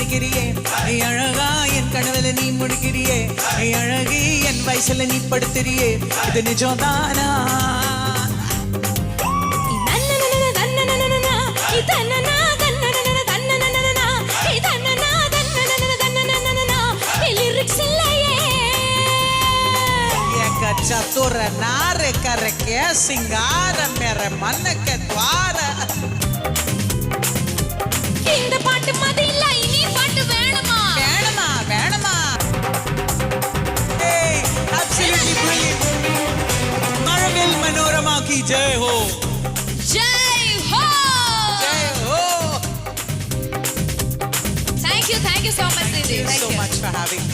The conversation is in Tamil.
சிரிக்கிறியே அழகா என் கனவுல நீ முடிக்கிறியே அழகி என் வயசுல நீ படுத்துறியே இது நிஜம்தானா चतुर नार करके सिंगार मेरे मन के द्वार இந்த பாட்டு மாதிரி இல்ல இனி பாட்டு வேணுமா வேணுமா வேணுமா ए एब्सोल्युटली ब्रिलियंट मार्वेल मनोरमा की जय हो जय हो जय हो thank you so much Didi thank you so much for having me